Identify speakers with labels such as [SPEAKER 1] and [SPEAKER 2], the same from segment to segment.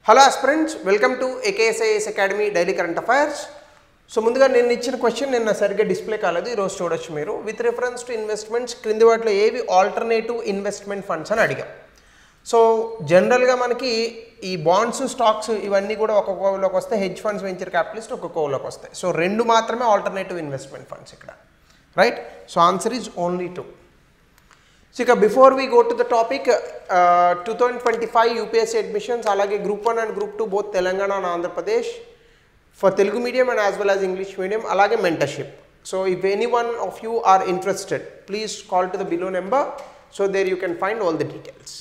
[SPEAKER 1] Hello aspirants, welcome to AKSIS Academy Daily Current Affairs. So ముందుగా నేను ఇచ్చిన question నిన్న సరిగ్గా డిస్ప్లే కాలేదు, ఈరోజు చూడొచ్చు మీరు. విత్ రిఫరెన్స్ టు ఇన్వెస్ట్మెంట్స్ క్రింది వాటిలో ఏవి ఆల్టర్నేటివ్ ఇన్వెస్ట్మెంట్ ఫండ్స్ అని అడిగాం. సో జనరల్గా మనకి ఈ బాండ్స్ స్టాక్స్ ఇవన్నీ కూడా ఒక కోవలోకి వస్తాయి, హెడ్జ్ ఫండ్స్ వెంచర్ క్యాపిటలిస్ట్ ఒక కోవలోకి వస్తాయి. సో రెండు మాత్రమే ఆల్టర్నేటివ్ ఇన్వెస్ట్మెంట్ ఫండ్స్ ఇక్కడ, right? So answer is only 2. So before we go to the topic, 2025 UPSC admissions alage group 1 and group 2 both Telangana and Andhra Pradesh for Telugu medium and as well as English medium alage mentorship. So if any one of you are interested, please call to the below number, so there you can find all the details.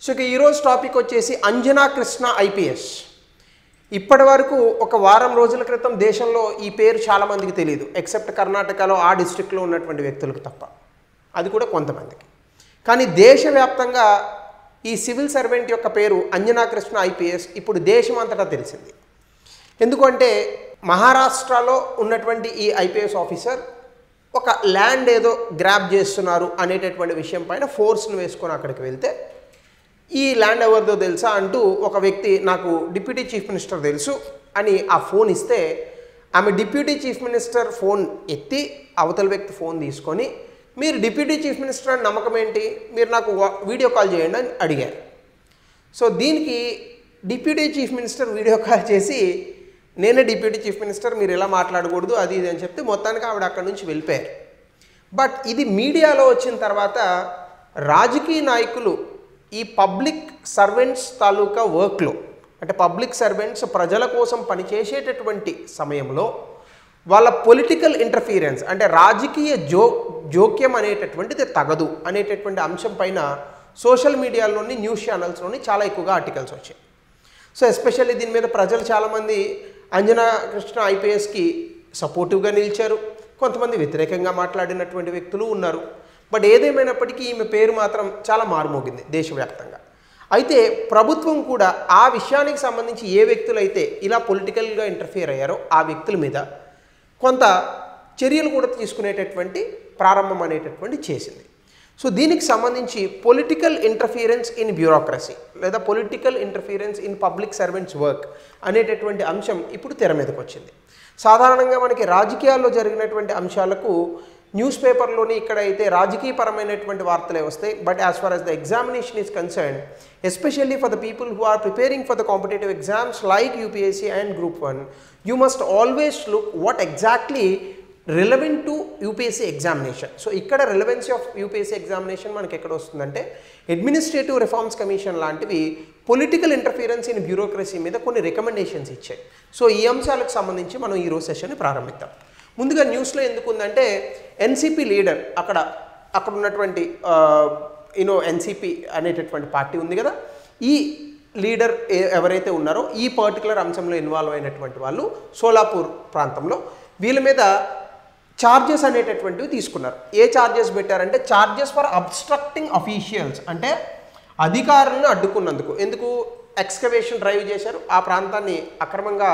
[SPEAKER 1] So ee roju topic vachesi Anjana Krishna IPS. ఇప్పటి వరకు ఒక వారం రోజుల క్రితం దేశంలో ఈ పేరు చాలా మందికి తెలియదు, ఎక్సెప్ట్ కర్ణాటకలో ఆ డిస్ట్రిక్ట్లో ఉన్నటువంటి వ్యక్తులకు తప్ప, అది కూడా కొంతమందికి. కానీ దేశవ్యాప్తంగా ఈ సివిల్ సర్వెంట్ యొక్క పేరు అంజనా కృష్ణ ఐపీఎస్ ఇప్పుడు దేశమంతటా తెలిసింది. ఎందుకంటే మహారాష్ట్రలో ఉన్నటువంటి ఈ ఐపీఎస్ ఆఫీసర్ ఒక ల్యాండ్ ఏదో గ్రాబ్ చేస్తున్నారు అనేటటువంటి విషయం పైన ఫోర్స్ను వేసుకొని అక్కడికి వెళ్తే, ఈ ల్యాండ్ ఎవరిదో తెలుసా అంటూ ఒక వ్యక్తి నాకు డిప్యూటీ చీఫ్ మినిస్టర్ తెలుసు అని ఆ ఫోన్ ఇస్తే, ఆమె డిప్యూటీ చీఫ్ మినిస్టర్ ఫోన్ ఎత్తి అవతల వ్యక్తి ఫోన్ తీసుకొని, మీరు డిప్యూటీ చీఫ్ మినిస్టర్ అని నమ్మకం ఏంటి, మీరు నాకు వీడియో కాల్ చేయండి అని అడిగారు. సో దీనికి deputy chief minister video call చేసి, నేనే డిప్యూటీ చీఫ్ మినిస్టర్, మీరు ఇలా మాట్లాడకూడదు అది ఇది అని చెప్తే మొత్తానికి ఆవిడ అక్కడి నుంచి వెళ్ళిపోయారు. బట్ ఇది మీడియాలో వచ్చిన తర్వాత రాజకీయ నాయకులు ఈ పబ్లిక్ సర్వెంట్స్ తాలూకా వర్క్లో, అంటే పబ్లిక్ సర్వెంట్స్ ప్రజల కోసం పనిచేసేటటువంటి సమయంలో వాళ్ళ పొలిటికల్ ఇంటర్ఫీరెన్స్ అంటే రాజకీయ జోక్యం అనేటటువంటిది తగదు అనేటటువంటి అంశం పైన సోషల్ మీడియాలోని న్యూస్ ఛానల్స్లోని చాలా ఎక్కువగా ఆర్టికల్స్ వచ్చాయి. సో ఎస్పెషల్లీ దీని మీద ప్రజలు చాలామంది అంజనా కృష్ణ ఐపీఎస్కి సపోర్టివ్గా నిలిచారు, కొంతమంది వ్యతిరేకంగా మాట్లాడినటువంటి వ్యక్తులు ఉన్నారు. బట్ ఏదేమైనప్పటికీ ఈమె పేరు మాత్రం చాలా మారుమోగింది దేశవ్యాప్తంగా. అయితే ప్రభుత్వం కూడా ఆ విషయానికి సంబంధించి ఏ వ్యక్తులైతే ఇలా పొలిటికల్గా ఇంటర్ఫియర్ అయ్యారో ఆ వ్యక్తుల మీద కొంత చర్యలు కూడా తీసుకునేటటువంటి ప్రారంభం అనేటటువంటి చేసింది. సో దీనికి సంబంధించి పొలిటికల్ ఇంటర్ఫియరెన్స్ ఇన్ బ్యూరోక్రసీ లేదా political interference in public servants work అనేటటువంటి అంశం ఇప్పుడు తెర మీదకి వచ్చింది. సాధారణంగా మనకి రాజకీయాల్లో జరిగినటువంటి అంశాలకు న్యూస్ పేపర్లోని ఇక్కడైతే రాజకీయపరమైనటువంటి వార్తలే వస్తాయి. But as far as the examination is concern, especially for the people who are preparing for the competitive exams like UPSC and group 1, you must always look what exactly relevant to UPSC examination. So ఇక్కడ relevancy of UPSC examination మనకి ఎక్కడ వస్తుందంటే, administrative reforms commission లాంటివి political interference in bureaucracy మీద కొన్ని recommendations ఇచ్చాయి. So ఈ అంశాలకు సంబంధించి మనం ఈరోజు సెషన్ని ప్రారంభిద్దాం. ముందుగా న్యూస్లో ఎందుకు ఉందంటే, ఎన్సీపీ లీడర్ అక్కడ ఉన్నటువంటి ఎన్సీపీ అనేటటువంటి పార్టీ ఉంది కదా, ఈ లీడర్ ఎవరైతే ఉన్నారో ఈ పర్టికులర్ అంశంలో ఇన్వాల్వ్ అయినటువంటి వాళ్ళు సోలాపూర్ ప్రాంతంలో వీళ్ళ మీద ఛార్జెస్ అనేటటువంటివి తీసుకున్నారు. ఏ ఛార్జెస్ పెట్టారంటే, ఛార్జెస్ ఫర్ అబ్స్ట్రక్టింగ్ అఫీషియల్స్, అంటే అధికారులను అడ్డుకున్నందుకు. ఎందుకు ఎక్స్కవేషన్ డ్రైవ్ చేశారు, ఆ ప్రాంతాన్ని అక్రమంగా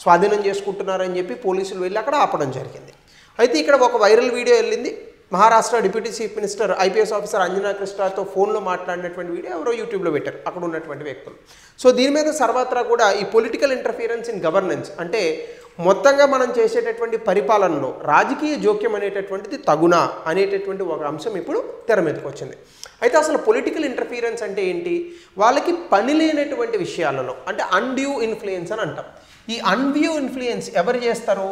[SPEAKER 1] స్వాధీనం చేసుకుంటున్నారని చెప్పి పోలీసులు వెళ్ళి అక్కడ ఆపడం జరిగింది. అయితే ఇక్కడ ఒక వైరల్ వీడియో వెళ్ళింది, Maharashtra deputy chief minister IPS officer Anjana కృష్ణతో ఫోన్లో మాట్లాడినటువంటి వీడియో ఎవరో యూట్యూబ్లో పెట్టారు అక్కడ ఉన్నటువంటి వ్యక్తులు. సో దీని మీద సర్వత్రా కూడా ఈ పొలిటికల్ ఇంటర్ఫియరెన్స్ ఇన్ గవర్నెన్స్, అంటే మొత్తంగా మనం చేసేటటువంటి పరిపాలనలో రాజకీయ జోక్యం అనేటటువంటిది తగునా అనేటటువంటి ఒక అంశం ఇప్పుడు తెర మీదకి వచ్చింది. అయితే అసలు పొలిటికల్ ఇంటర్ఫియరెన్స్ అంటే ఏంటి? వాళ్ళకి పని లేనటువంటి విషయాలలో, అంటే అన్డ్యూ ఇన్ఫ్లుయెన్స్ అని అంటాం. ఈ అన్డ్యూ ఇన్ఫ్లుయెన్స్ ఎవరు చేస్తారో,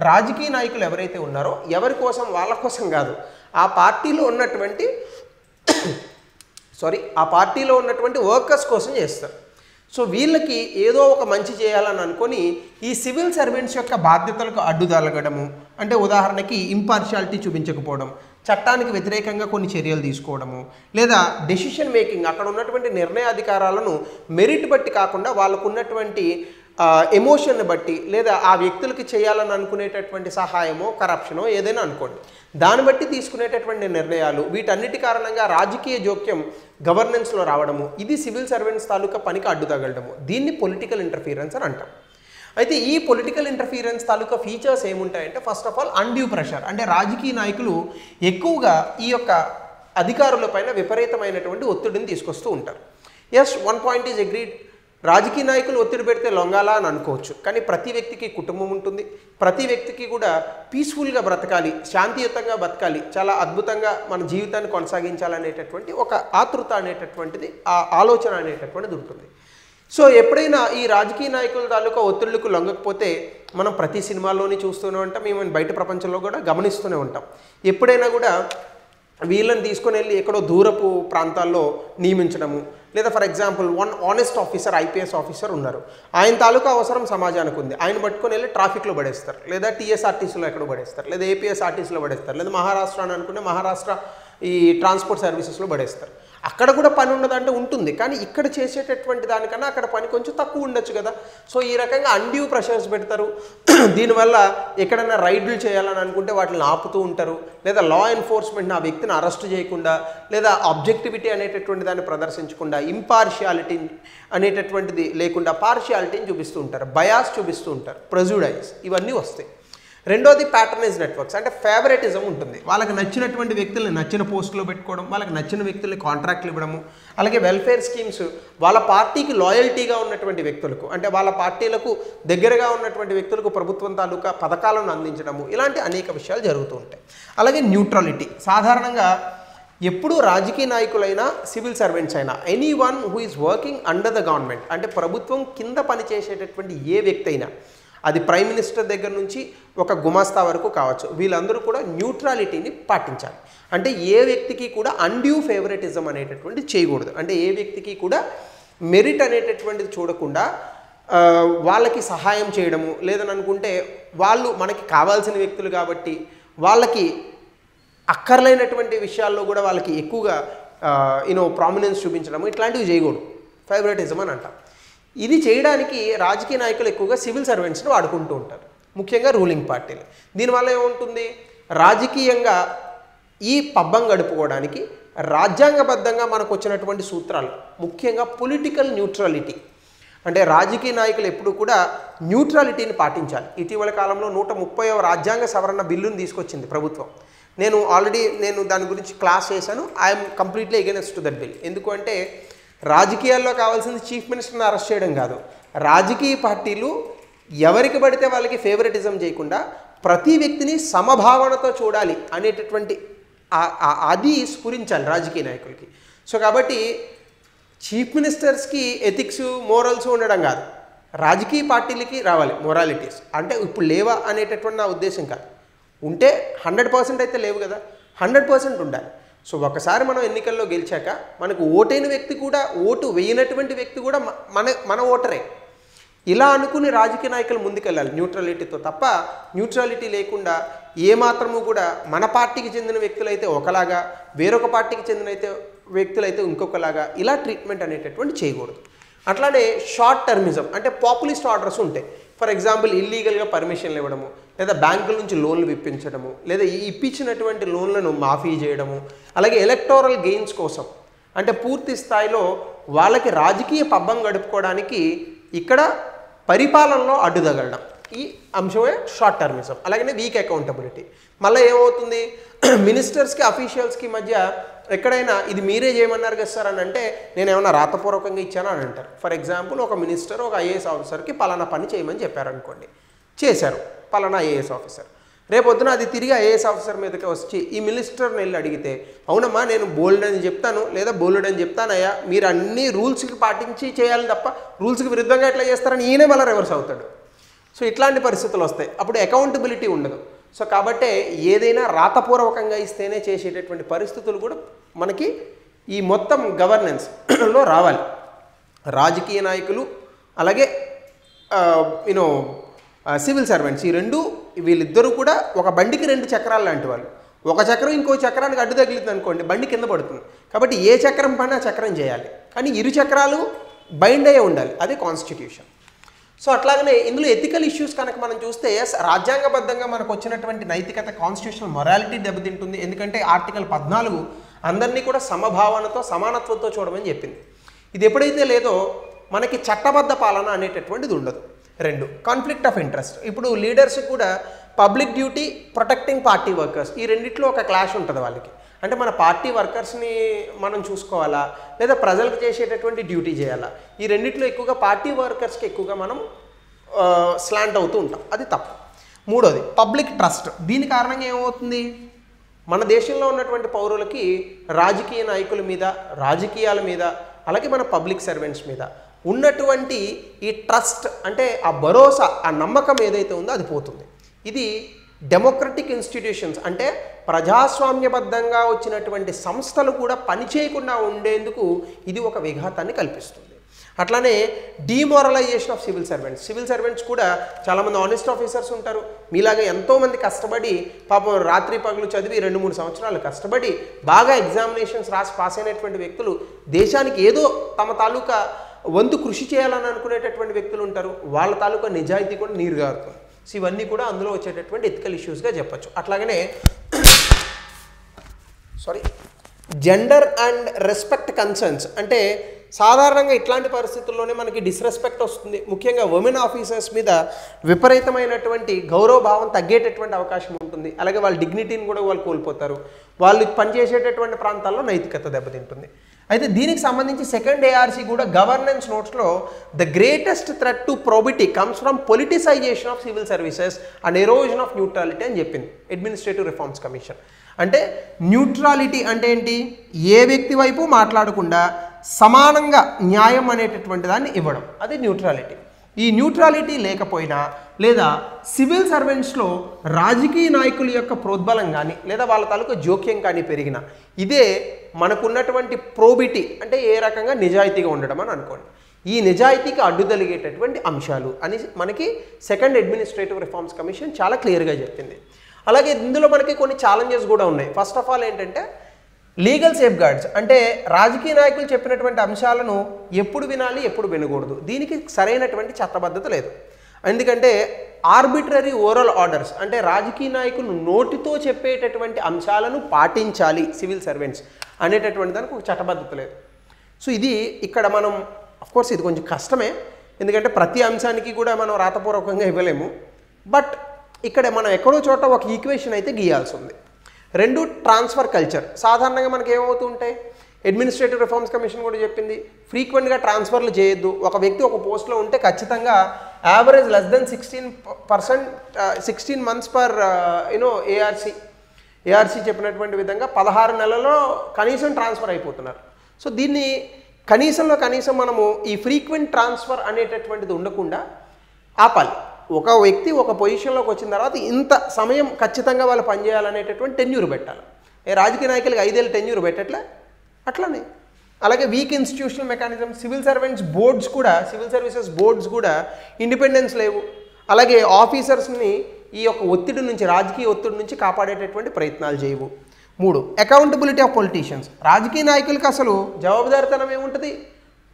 [SPEAKER 1] రాజకీయ నాయకులు ఎవరైతే ఉన్నారో ఎవరి కోసం, వాళ్ళ కోసం కాదు, ఆ పార్టీలో ఉన్నటువంటి వర్కర్స్ కోసం చేస్తారు. సో వీళ్ళకి ఏదో ఒక మంచి చేయాలని అనుకొని ఈ సివిల్ సర్వెంట్స్ యొక్క బాధ్యతలకు అడ్డుదలగడము, అంటే ఉదాహరణకి ఇంపార్షియాలిటీ చూపించకపోవడం, చట్టానికి వ్యతిరేకంగా కొన్ని చర్యలు తీసుకోవడము, లేదా డెసిషన్ మేకింగ్ అక్కడ ఉన్నటువంటి నిర్ణయాధికారాలను మెరిట్ బట్టి కాకుండా వాళ్ళకు ఉన్నటువంటి ఎమోషన్ని బట్టి, లేదా ఆ వ్యక్తులకి చేయాలని అనుకునేటటువంటి సహాయమో కరప్షనో ఏదైనా అనుకోండి, దాన్ని బట్టి తీసుకునేటటువంటి నిర్ణయాలు, వీటన్నిటి కారణంగా రాజకీయ జోక్యం గవర్నెన్స్లో రావడము, ఇది సివిల్ సర్వెంట్స్ తాలూకా పనికి అడ్డు తగలడము, దీన్ని పొలిటికల్ ఇంటర్ఫియరెన్స్ అని అంటాం. అయితే ఈ పొలిటికల్ ఇంటర్ఫియరెన్స్ తాలూకా ఫీచర్స్ ఏముంటాయంటే, first of all undue pressure, అంటే రాజకీయ నాయకులు ఎక్కువగా ఈ యొక్క అధికారులపైన విపరీతమైనటువంటి ఒత్తిడిని తీసుకొస్తూ ఉంటారు. Yes, one point is agreed, రాజకీయ నాయకులు ఒత్తిడి పెడితే లొంగాలా అని అనుకోవచ్చు, కానీ ప్రతి వ్యక్తికి కుటుంబం ఉంటుంది, ప్రతి వ్యక్తికి కూడా పీస్ఫుల్గా బ్రతకాలి, శాంతియుతంగా బతకాలి, చాలా అద్భుతంగా మన జీవితాన్ని కొనసాగించాలనేటటువంటి ఒక ఆతృత అనేటటువంటిది, ఆ ఆలోచన అనేటటువంటిది ఉంటుంది. సో ఎప్పుడైనా ఈ రాజకీయ నాయకుల తాలూకా ఒత్తిళ్లకు లొంగకపోతే మనం ప్రతి సినిమాల్లోని చూస్తూనే ఉంటాం, మేము బయట ప్రపంచంలో కూడా గమనిస్తూనే ఉంటాం. ఎప్పుడైనా కూడా వీళ్ళని తీసుకొని వెళ్ళి ఎక్కడో దూరపు ప్రాంతాల్లో నియమించడము, లేదా for example one honest officer, IPS officer ఉన్నారు, ఆయన తాలూకా అవసరం సమాజానికి ఉంది, ఆయన పట్టుకొని వెళ్ళి ట్రాఫిక్లో పడేస్తారు, లేదా టీఎస్ఆర్టీసీలో ఎక్కడో పడేస్తారు, లేదా ఏపీఎస్ఆర్టీసీలో పడేస్తారు, లేదా మహారాష్ట్ర అని అనుకుంటే మహారాష్ట్ర ఈ ట్రాన్స్పోర్ట్ సర్వీసెస్లో పడేస్తారు. అక్కడ కూడా పని ఉండదంటే ఉంటుంది, కానీ ఇక్కడ చేసేటటువంటి దానికన్నా అక్కడ పని కొంచెం తక్కువ ఉండొచ్చు కదా. సో ఈ రకంగా అన్డ్యూ ప్రెషర్స్ పెడతారు. దీనివల్ల ఎక్కడైనా రైడ్లు చేయాలని అనుకుంటే వాటిని ఆపుతూ ఉంటారు, లేదా లా ఎన్ఫోర్స్మెంట్ ఆ వ్యక్తిని అరెస్ట్ చేయకుండా, లేదా ఆబ్జెక్టివిటీ అనేటటువంటి దాన్ని ప్రదర్శించకుండా, ఇంపార్షియాలిటీ అనేటటువంటిది లేకుండా పార్షియాలిటీని చూపిస్తూ ఉంటారు, బయాస్ చూపిస్తూ ఉంటారు, ప్రెజుడైజ్, ఇవన్నీ వస్తాయి. రెండోది ప్యాటర్నేజ్ నెట్వర్క్స్, అంటే ఫేవరెటిజం ఉంటుంది. వాళ్ళకి నచ్చినటువంటి వ్యక్తుల్ని నచ్చిన పోస్టులో పెట్టుకోవడం, వాళ్ళకి నచ్చిన వ్యక్తుల్ని కాంట్రాక్ట్లు ఇవ్వడము, అలాగే వెల్ఫేర్ స్కీమ్స్ వాళ్ళ పార్టీకి లాయల్టీగా ఉన్నటువంటి వ్యక్తులకు, అంటే వాళ్ళ పార్టీలకు దగ్గరగా ఉన్నటువంటి వ్యక్తులకు ప్రభుత్వం తాలూకా పథకాలను అందించడము, ఇలాంటి అనేక విషయాలు జరుగుతూ ఉంటాయి. అలాగే న్యూట్రాలిటీ, సాధారణంగా ఎప్పుడు రాజకీయ నాయకులైనా సివిల్ సర్వెంట్స్ అయినా any one who is working under the government, అంటే ప్రభుత్వం కింద పనిచేసేటటువంటి ఏ వ్యక్తి అయినా, అది ప్రైమ్ మినిస్టర్ దగ్గర నుంచి ఒక గుమాస్తా వరకు కావచ్చు, వీళ్ళందరూ కూడా న్యూట్రాలిటీని పాటించాలి. అంటే ఏ వ్యక్తికి కూడా అన్డ్యూ ఫేవరెటిజం అనేటటువంటిది చేయకూడదు, అంటే ఏ వ్యక్తికి కూడా మెరిట్ అనేటటువంటిది చూడకుండా వాళ్ళకి సహాయం చేయడము, లేదని అనుకుంటే వాళ్ళు మనకి కావాల్సిన వ్యక్తులు కాబట్టి వాళ్ళకి అక్కర్లేనటువంటి విషయాల్లో కూడా వాళ్ళకి ఎక్కువగా ప్రామినెన్స్ చూపించడము, ఇట్లాంటివి చేయకూడదు, ఫేవరెటిజం అని అంటాం. ఇది చేయడానికి రాజకీయ నాయకులు ఎక్కువగా సివిల్ సర్వెంట్స్ని వాడుకుంటూ ఉంటారు, ముఖ్యంగా రూలింగ్ పార్టీలు. దీనివల్ల ఏముంటుంది, రాజకీయంగా ఈ పబ్బం గడుపుకోవడానికి రాజ్యాంగబద్ధంగా మనకు వచ్చినటువంటి సూత్రాలు, ముఖ్యంగా పొలిటికల్ న్యూట్రాలిటీ, అంటే రాజకీయ నాయకులు ఎప్పుడు కూడా న్యూట్రాలిటీని పాటించాలి. ఇటీవల కాలంలో 130వ రాజ్యాంగ సవరణ బిల్లును తీసుకొచ్చింది ప్రభుత్వం. నేను దాని గురించి క్లాస్ చేశాను. I'm completely against to that bill. ఎందుకు అంటే రాజకీయాల్లో కావాల్సింది చీఫ్ మినిస్టర్ని అరెస్ట్ చేయడం కాదు, రాజకీయ పార్టీలు ఎవరికి పడితే వాళ్ళకి ఫేవరెటిజం చేయకుండా ప్రతి వ్యక్తిని సమభావనతో చూడాలి అనేటటువంటి అది స్ఫురించాలి రాజకీయ నాయకులకి. సో కాబట్టి చీఫ్ మినిస్టర్స్కి ఎథిక్స్ మోరల్స్ ఉండడం కాదు, రాజకీయ పార్టీలకి రావాలి మొరాలిటీస్. అంటే ఇప్పుడు లేవా అనేటటువంటి నా ఉద్దేశం కాదు, ఉంటే 100% అయితే లేవు కదా, 100% ఉండాలి. సో ఒకసారి మనం ఎన్నికల్లో గెలిచాక మనకు ఓటైన వ్యక్తి కూడా, ఓటు వేయనటువంటి వ్యక్తి కూడా మన ఓటరే. ఇలా అనుకుని రాజకీయ నాయకులు ముందుకెళ్ళాలి న్యూట్రాలిటీతో తప్ప, న్యూట్రాలిటీ లేకుండా ఏమాత్రము కూడా మన పార్టీకి చెందిన వ్యక్తులైతే ఒకలాగా, వేరొక పార్టీకి చెందిన వ్యక్తులైతే ఇంకొకలాగా, ఇలా ట్రీట్మెంట్ అనేటటువంటి చేయకూడదు. అట్లానే షార్ట్ టర్మిజం, అంటే పాపులిస్ట్ ఆర్డర్స్ ఉంటాయి. ఫర్ ఎగ్జాంపుల్ ఇల్లీగల్గా పర్మిషన్లు ఇవ్వడము, లేదా బ్యాంకుల నుంచి లోన్లు ఇప్పించడము, లేదా ఇప్పించినటువంటి లోన్లను మాఫీ చేయడము, అలాగే ఎలక్టోరల్ గెయిన్స్ కోసం, అంటే పూర్తి స్థాయిలో వాళ్ళకి రాజకీయ పబ్బం గడుపుకోవడానికి ఇక్కడ పరిపాలనలో అడ్డుదగలడం, ఈ అంశమే షార్ట్ టర్మిజం. అలాగే వీక్ అకౌంటబిలిటీ. మళ్ళీ ఏమవుతుంది, మినిస్టర్స్కి అఫీషియల్స్కి మధ్య ఎక్కడైనా ఇది మీరే చేయమన్నారు కదా సార్ అని అంటే నేను ఏమైనా రాతపూర్వకంగా ఇచ్చానా అని అంటారు. ఫర్ ఎగ్జాంపుల్ ఒక మినిస్టర్ ఒక ఐఏఎస్ ఆఫీసర్కి పలానా పని చేయమని చెప్పారనుకోండి, చేశారు పలానా ఐఏఎస్ ఆఫీసర్, రేపొద్దున అది తిరిగి ఐఏఎస్ ఆఫీసర్ మీదకి వచ్చి ఈ మినిస్టర్ని వెళ్ళి అడిగితే, అవునమ్మా నేను బోల్డ్ అని చెప్తాను, లేదా బోల్డ్ అని చెప్తానయ్యా, మీరు అన్ని రూల్స్కి పాటించి చేయాలి తప్ప రూల్స్కి విరుద్ధంగా ఎట్లా చేస్తారని ఈయనే మళ్ళీ రివర్స్ అవుతాడు. సో ఇట్లాంటి పరిస్థితులు వస్తాయి, అప్పుడు అకౌంటబిలిటీ ఉండదు. సో కాబట్టి ఏదైనా రాతపూర్వకంగా ఇస్తేనే చేసేటటువంటి పరిస్థితులు కూడా మనకి ఈ మొత్తం గవర్నెన్స్లో రావాలి. రాజకీయ నాయకులు అలాగే సివిల్ సర్వెంట్స్, ఈ వీళ్ళిద్దరూ కూడా ఒక బండికి 2 చక్రాలు లాంటి వాళ్ళు. ఒక చక్రం ఇంకో చక్రానికి అడ్డు తగిలింది అనుకోండి, బండి కింద పడుతుంది. కాబట్టి ఏ చక్రం పైన చక్రం చేయాలి, కానీ ఇరు చక్రాలు బైండ్ అయ్యే ఉండాలి, అదే కాన్స్టిట్యూషన్. సో అట్లాగనే ఇందులో ఎథికల్ ఇష్యూస్ కనుక మనం చూస్తే రాజ్యాంగబద్ధంగా మనకు వచ్చినటువంటి నైతికత, కాన్స్టిట్యూషనల్ మొరాలిటీ దెబ్బతింటుంది. ఎందుకంటే ఆర్టికల్ 14 అందరినీ కూడా సమభావనతో సమానత్వంతో చూడమని చెప్పింది. ఇది ఎప్పుడైతే లేదో మనకి చట్టబద్ధ పాలన అనేటటువంటిది ఉండదు. 2 కాన్ఫ్లిక్ట్ ఆఫ్ ఇంట్రెస్ట్. ఇప్పుడు లీడర్స్ కూడా public duty, protecting party workers, ఈ రెండిట్లో ఒక క్లాష్ ఉంటుంది వాళ్ళకి. అంటే మన పార్టీ వర్కర్స్ని మనం చూసుకోవాలా లేదా ప్రజలకు చేసేటటువంటి డ్యూటీ చేయాలా? ఈ రెండిట్లో ఎక్కువగా పార్టీ వర్కర్స్కి ఎక్కువగా మనం స్లాంట్ అవుతూ ఉంటాం, అది తప్పు. మూడోది పబ్లిక్ ట్రస్ట్. దీని కారణంగా ఏమవుతుంది, మన దేశంలో ఉన్నటువంటి పౌరులకి రాజకీయ నాయకుల మీద, రాజకీయాల మీద, అలాగే మన పబ్లిక్ సర్వెంట్స్ మీద ఉన్నటువంటి ఈ ట్రస్ట్ అంటే ఆ భరోసా, ఆ నమ్మకం ఏదైతే ఉందో అది పోతుంది. ఇది డెమోక్రటిక్ ఇన్స్టిట్యూషన్స్ అంటే ప్రజాస్వామ్యబద్ధంగా వచ్చినటువంటి సంస్థలు కూడా పనిచేయకుండా ఉండేందుకు ఇది ఒక విఘాతాన్ని కల్పిస్తుంది. అట్లానే demoralisation of civil servants. Civil servants కూడా చాలామంది ఆనెస్ట్ ఆఫీసర్స్ ఉంటారు, మీలాగా ఎంతోమంది కష్టపడి పాపం రాత్రి పగలు చదివి 2-3 సంవత్సరాలు కష్టపడి బాగా ఎగ్జామినేషన్స్ రాసి పాస్ అయినటువంటి వ్యక్తులు దేశానికి ఏదో తమ తాలూకా వంతు కృషి చేయాలని అనుకునేటటువంటి వ్యక్తులు ఉంటారు, వాళ్ళ తాలూకా నిజాయితీ కూడా నీరుగారుతుంది. సో ఇవన్నీ కూడా అందులో వచ్చేటటువంటి ఎథికల్ ఇష్యూస్గా చెప్పచ్చు. అట్లాగనే జెండర్ అండ్ రెస్పెక్ట్ కన్సర్న్స్ అంటే సాధారణంగా ఇట్లాంటి పరిస్థితుల్లోనే మనకి డిస్రెస్పెక్ట్ వస్తుంది. ముఖ్యంగా ఉమెన్ ఆఫీసర్స్ మీద విపరీతమైనటువంటి గౌరవభావం తగ్గేటటువంటి అవకాశం ఉంటుంది. అలాగే వాళ్ళ డిగ్నిటీని కూడా వాళ్ళు కోల్పోతారు. వాళ్ళు పనిచేసేటటువంటి ప్రాంతాల్లో నైతికత దెబ్బతింటుంది. అయితే దీనికి సంబంధించి సెకండ్ ఏఆర్సీ కూడా గవర్నెన్స్ నోట్స్లో the greatest threat to probity comes from politicisation of civil services and erosion of neutrality అని చెప్పింది అడ్మినిస్ట్రేటివ్ రిఫార్మ్స్ కమిషన్. అంటే న్యూట్రాలిటీ అంటే ఏంటి, ఏ వ్యక్తి వైపు మాట్లాడకుండా సమానంగా న్యాయం అనేటటువంటి దాన్ని ఇవ్వడం, అది న్యూట్రాలిటీ. ఈ న్యూట్రాలిటీ లేకపోయినా లేదా సివిల్ సర్వెంట్స్లో రాజకీయ నాయకుల యొక్క ప్రోద్బలం కానీ లేదా వాళ్ళ తాలూకా జోక్యం కానీ పెరిగిన ఇదే మనకున్నటువంటి ప్రోబిటీ అంటే ఏ రకంగా నిజాయితీగా ఉండడం అని అనుకోండి. ఈ నిజాయితీకి అడ్డుదలిగేటటువంటి అంశాలు అని మనకి సెకండ్ అడ్మినిస్ట్రేటివ్ రిఫార్మ్స్ కమిషన్ చాలా క్లియర్గా చెప్పింది. అలాగే ఇందులో మనకి కొన్ని ఛాలెంజెస్ కూడా ఉన్నాయి. ఫస్ట్ ఆఫ్ ఆల్ ఏంటంటే లీగల్ సేఫ్ గార్డ్స్ అంటే రాజకీయ నాయకులు చెప్పినటువంటి అంశాలను ఎప్పుడు వినాలి, ఎప్పుడు వినకూడదు, దీనికి సరైనటువంటి చట్టబద్ధత లేదు. ఎందుకంటే ఆర్బిట్రరీ ఓరల్ ఆర్డర్స్ అంటే రాజకీయ నాయకులు నోటితో చెప్పేటటువంటి అంశాలను పాటించాలి సివిల్ సర్వెంట్స్ అనేటటువంటి దానికి ఒక చట్టబద్ధత లేదు. సో ఇది ఇక్కడ మనం అఫ్కోర్స్ ఇది కొంచెం కష్టమే, ఎందుకంటే ప్రతి అంశానికి కూడా మనం రాతపూర్వకంగా ఇవ్వలేము. బట్ ఇక్కడ మనం ఎక్కడో చోట ఒక ఈక్వేషన్ అయితే గీయాల్సి ఉంది. రెండు, ట్రాన్స్ఫర్ కల్చర్. సాధారణంగా మనకి ఏమవుతూ ఉంటాయి, అడ్మినిస్ట్రేటివ్ రిఫార్మ్స్ కమిషన్ కూడా చెప్పింది ఫ్రీక్వెంట్గా ట్రాన్స్ఫర్లు చేయొద్దు. ఒక వ్యక్తి ఒక పోస్ట్లో ఉంటే ఖచ్చితంగా average less than 16 months per ARC చెప్పినటువంటి విధంగా 16 నెలల్లో కనీసం ట్రాన్స్ఫర్ అయిపోతున్నారు. సో దీన్ని కనీసం మనము ఈ ఫ్రీక్వెంట్ ట్రాన్స్ఫర్ అనేటటువంటిది ఉండకుండా ఆపాలి. ఒక వ్యక్తి ఒక పొజిషన్లోకి వచ్చిన తర్వాత ఇంత సమయం ఖచ్చితంగా వాళ్ళు పనిచేయాలనేటటువంటి టెన్యూర్ పెట్టాలి. రాజకీయ నాయకులకి 5 ఏళ్ళ టెన్యూర్ పెట్టట్లే, అట్లానే. అలాగే week institutional mechanism. Civil servants boards కూడా, సివిల్ సర్వీసెస్ బోర్డ్స్ కూడా ఇండిపెండెన్స్ లేవు. అలాగే ఆఫీసర్స్ని ఈ యొక్క ఒత్తిడి నుంచి, రాజకీయ ఒత్తిడి నుంచి కాపాడేటటువంటి ప్రయత్నాలు చేయవు. 3, అకౌంటబిలిటీ ఆఫ్ పొలిటీషియన్స్. రాజకీయ నాయకులకి అసలు జవాబుదారితనం ఏముంటుంది,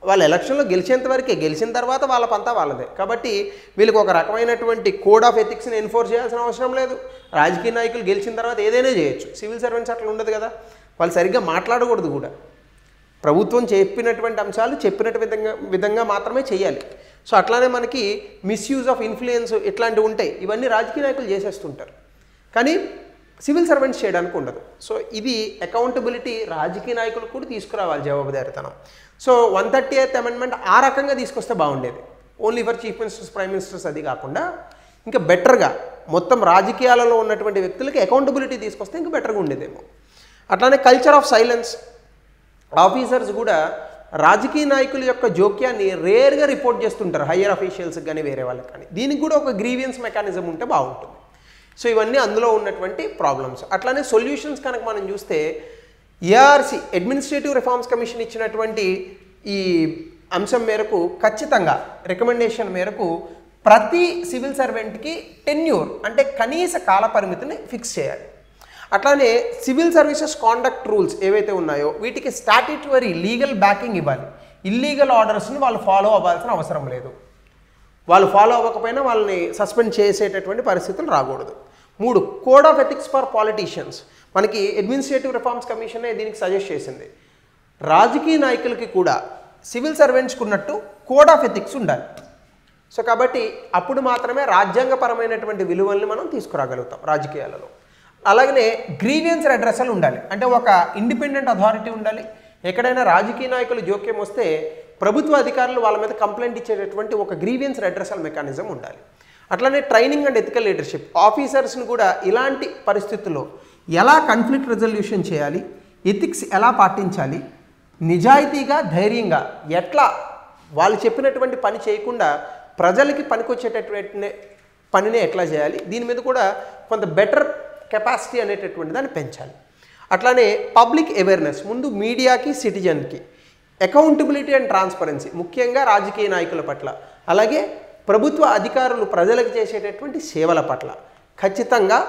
[SPEAKER 1] వాళ్ళు ఎలక్షన్లో గెలిచేంత వరకే, గెలిచిన తర్వాత వాళ్ళ పంతా వాళ్ళదే. కాబట్టి వీళ్ళకి ఒక రకమైనటువంటి కోడ్ ఆఫ్ ఎథిక్స్ని ఎన్ఫోర్స్ చేయాల్సిన అవసరం లేదు. రాజకీయ నాయకులు గెలిచిన తర్వాత ఏదైనా చేయొచ్చు. సివిల్ సర్వెంట్స్ అట్లా ఉండదు కదా, వాళ్ళు సరిగ్గా మాట్లాడకూడదు కూడా. ప్రభుత్వం చెప్పినటువంటి అంశాలు విధంగా మాత్రమే చేయాలి. సో అట్లానే మనకి మిస్యూజ్ ఆఫ్ ఇన్ఫ్లుయెన్స్ ఇట్లాంటివి ఉంటాయి. ఇవన్నీ రాజకీయ నాయకులు చేసేస్తుంటారు, కానీ సివిల్ సర్వెంట్స్ చేయడానికి ఉండదు. సో ఇది అకౌంటబిలిటీ రాజకీయ నాయకులు కూడా తీసుకురావాలి, జవాబుదారితనం. సో 138th అమెండ్మెంట్ ఆ రకంగా తీసుకొస్తే బాగుండేది. Only for chief ministers, prime ministers అది కాకుండా ఇంకా బెటర్గా మొత్తం రాజకీయాలలో ఉన్నటువంటి వ్యక్తులకి అకౌంటబిలిటీ తీసుకొస్తే ఇంకా బెటర్గా ఉండేదేమో. అట్లానే కల్చర్ ఆఫ్ సైలెన్స్. ఆఫీసర్స్ కూడా రాజకీయ నాయకుల యొక్క జోక్యాన్ని రేర్గా రిపోర్ట్ చేస్తుంటారు, హయ్యర్ అఫీషియల్స్కి కానీ వేరే వాళ్ళకి కానీ. దీనికి కూడా ఒక గ్రీవియన్స్ మెకానిజం ఉంటే బాగుంటుంది. సో ఇవన్నీ అందులో ఉన్నటువంటి ప్రాబ్లమ్స్. అట్లానే సొల్యూషన్స్ కనుక మనం చూస్తే ఏఆర్సీ అడ్మినిస్ట్రేటివ్ రిఫార్మ్స్ కమిషన్ ఇచ్చినటువంటి ఈ అంశం మేరకు ఖచ్చితంగా రికమెండేషన్ మేరకు ప్రతి సివిల్ సర్వెంట్కి టెన్యూర్ అంటే కనీస కాల పరిమితిని ఫిక్స్ చేయాలి. అట్లానే సివిల్ సర్వీసెస్ కాండక్ట్ రూల్స్ ఏవైతే ఉన్నాయో వీటికి స్టాట్యూటరీ లీగల్ బ్యాకింగ్ ఇవ్వాలి. ఇల్లీగల్ ఆర్డర్స్ని వాళ్ళు ఫాలో అవ్వాల్సిన అవసరం లేదు. వాళ్ళు ఫాలో అవ్వకపోయినా వాళ్ళని సస్పెండ్ చేసేటటువంటి పరిస్థితులు రాకూడదు. 3, code of ethics for politicians. మనకి అడ్మినిస్ట్రేటివ్ రిఫార్మ్స్ కమిషనే దీనికి సజెస్ట్ చేసింది. రాజకీయ నాయకులకి కూడా సివిల్ సర్వెంట్స్కి ఉన్నట్టు కోడ్ ఆఫ్ ఎథిక్స్ ఉండాలి. సో కాబట్టి అప్పుడు మాత్రమే రాజ్యాంగపరమైనటువంటి విలువల్ని మనం తీసుకురాగలుగుతాం రాజకీయాలలో. అలాగనే గ్రీవియన్స్ రెడ్రెసల్ ఉండాలి, అంటే ఒక ఇండిపెండెంట్ అథారిటీ ఉండాలి. ఎక్కడైనా రాజకీయ నాయకులు జోక్యం వస్తే ప్రభుత్వ అధికారులు వాళ్ళ మీద కంప్లైంట్ ఇచ్చేటటువంటి ఒక గ్రీవియన్స్ రెడ్రెసల్ మెకానిజం ఉండాలి. అట్లనే ట్రైనింగ్ అండ్ ఎథికల్ లీడర్షిప్, ఆఫీసర్స్ని కూడా ఇలాంటి పరిస్థితుల్లో ఎలా కాన్ఫ్లిక్ట్ రెజల్యూషన్ చేయాలి, ఎథిక్స్ ఎలా పాటించాలి, నిజాయితీగా ధైర్యంగా ఎట్లా వాళ్ళు చెప్పినటువంటి పని చేయకుండా ప్రజలకి పనికొచ్చేటటువంటి పనిని ఎట్లా చేయాలి, దీని మీద కూడా కొంత బెటర్ కెపాసిటీ అనేటటువంటి దాన్ని పెంచాలి. అట్లానే పబ్లిక్ అవేర్నెస్, ముందు మీడియాకి సిటిజన్కి అకౌంటబిలిటీ అండ్ ట్రాన్స్పరెన్సీ, ముఖ్యంగా రాజకీయ నాయకుల పట్ల, అలాగే ప్రభుత్వ అధికారులు ప్రజలకు చేసేటటువంటి సేవల పట్ల ఖచ్చితంగా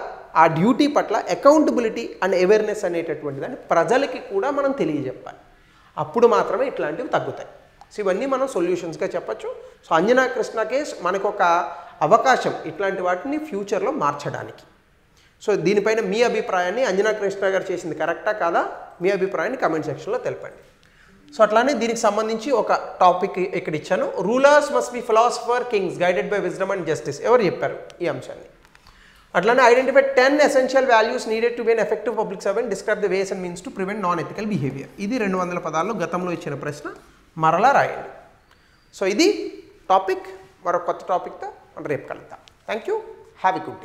[SPEAKER 1] ఆ డ్యూటీ పట్ల అకౌంటబిలిటీ అండ్ అవేర్నెస్ అనేటటువంటి దాన్ని ప్రజలకి కూడా మనం తెలియజెప్పాలి. అప్పుడు మాత్రమే ఇట్లాంటివి తగ్గుతాయి. సో ఇవన్నీ మనం సొల్యూషన్స్గా చెప్పచ్చు. సో అంజనా కృష్ణ కేస్ మనకు ఒక అవకాశం ఇట్లాంటి వాటిని ఫ్యూచర్లో మార్చడానికి. సో దీనిపైన మీ అభిప్రాయాన్ని, అంజనా కృష్ణ గారు చేసింది కరెక్టా కాదా, మీ అభిప్రాయాన్ని కామెంట్ సెక్షన్లో తెలపండి. సో అట్లానే దీనికి సంబంధించి ఒక టాపిక్ ఇక్కడ ఇచ్చాను, rulers must be philosopher kings guided by wisdom and justice. ఎవరు చెప్పారు ఈ అంశాన్ని? అట్లానే identify 10 essential values needed to be an effective public servant, describe the ways and means to prevent non ethical behaviour. ఇది 200 పదాల్లో గతంలో ఇచ్చిన ప్రశ్న, మరలా రాయండి. సో ఇది టాపిక్. మరో కొత్త టాపిక్తో మనం రేపు కలుద్దాం. Thank you, have a good day.